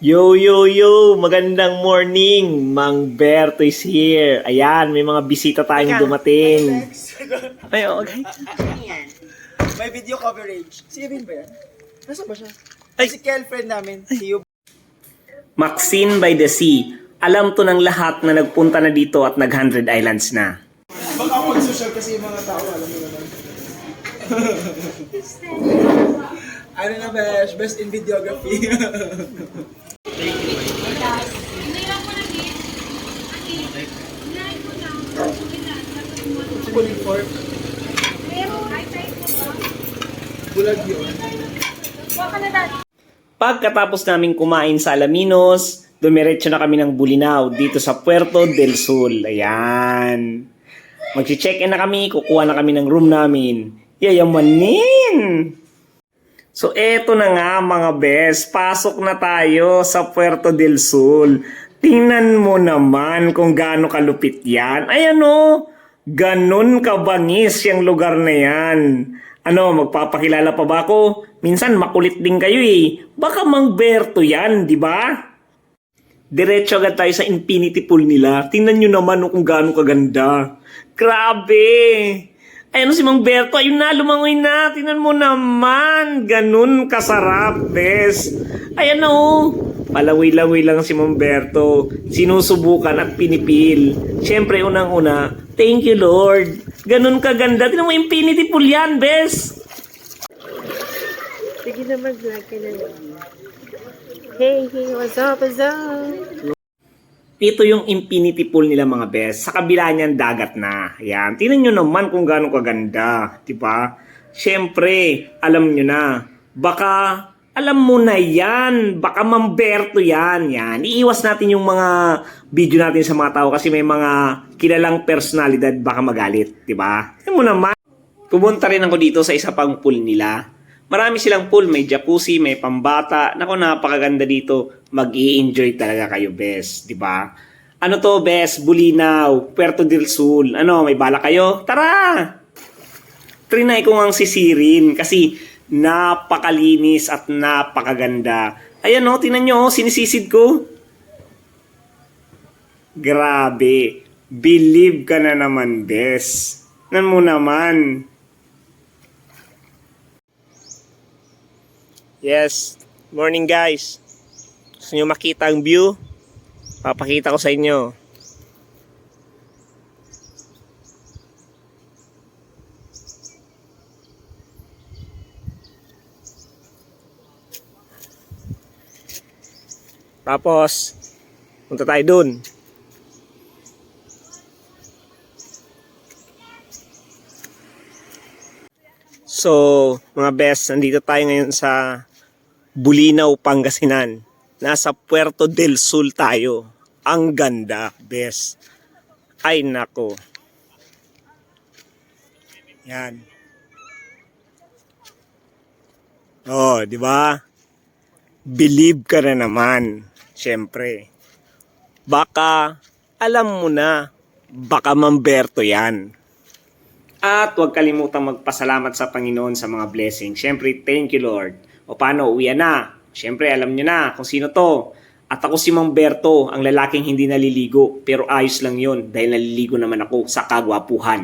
Yo, yo, yo! Magandang morning! Mang Berto is here. Ayan, may mga bisita tayong dumating. Ay, okay. Yan. May video coverage. Si Evan ba yan? Nasaan ba siya? Ay. Si Kel, friend namin. Si Yu. Maxine by the Sea. Alam to ng lahat na nagpunta na dito at nag-100 Islands na. Baka mag-social kasi yung mga tao, alam mo naman. Ano na, Besh? Best in videography. Pulling fork. Bulag yun. Pagkatapos naming kumain sa Alaminos, dumiretso na kami ng Bulinaw dito sa Puerto del Sol. Ayan. Mag-check-in na kami, kukuha na kami ng room namin. Yayamanin! So eto na nga mga bes, pasok na tayo sa Puerto del Sol. Tingnan mo naman kung gaano kalupit yan. Ayan o, ganun kabangis yung lugar na yan. Ano, magpapakilala pa ba ako? Minsan makulit din kayo eh. Baka Mang Berto yan, di ba? Diretso agad tayo sa infinity pool nila. Tingnan nyo naman kung gaano kaganda. Grabe! Ayun si Mang Berto, ayun na, lumangoy na. Tingnan mo naman. Ganun kasarap, bes. Ayan na Palaway-laway lang si Mang Berto. Sinusubukan at pinipil. Siyempre, unang-una, thank you, Lord. Ganun kaganda. Tingnan mo, infinity pool yan, bes. Sige na mag-vlog ka na lang. Hey, what's up, what's up? Ito yung infinity pool nila mga bes. Sa kabila niyan, dagat na. Ayan. Tingnan nyo naman kung gaano kaganda. Diba? Siyempre, alam nyo na. Baka, alam mo na yan. Baka Mang Berto yan. Yan. Iiwas natin yung mga video natin sa mga tao kasi may mga kilalang personalidad baka magalit. Diba? Tingnan mo naman. Pumunta rin ako dito sa isa pang pool nila. Marami silang pool. May jacuzzi, may pambata. Naku, napakaganda dito. Mag-i-enjoy talaga kayo, bes. Diba? Ano to, bes? Bulinaw, Puerto del Sol. Ano, may bala kayo? Tara! Trinay ko ngang sisirin kasi napakalinis at napakaganda. Ayan o, tingnan nyo, sinisisid ko. Grabe. Believe ka na naman, bes. Nan mo naman. Yes, morning guys. Gusto nyo makita ang view? Papakita ko sa inyo. Tapos, punta tayo dun. So, mga best, nandito tayo ngayon sa Bulinaw, Pangasinan. Nasa Puerto del Sol tayo. Ang ganda, best. Ay, nako. Yan. Oh, di ba? Believe ka na naman. Siyempre. Baka, alam mo na, baka Mang Berto yan. At huwag kalimutang magpasalamat sa Panginoon sa mga blessings. Siyempre, thank you Lord. O paano, uwian na. Siyempre, alam nyo na kung sino to. At ako si Mang Berto, ang lalaking hindi naliligo. Pero ayos lang yon dahil naliligo naman ako sa kagwapuhan.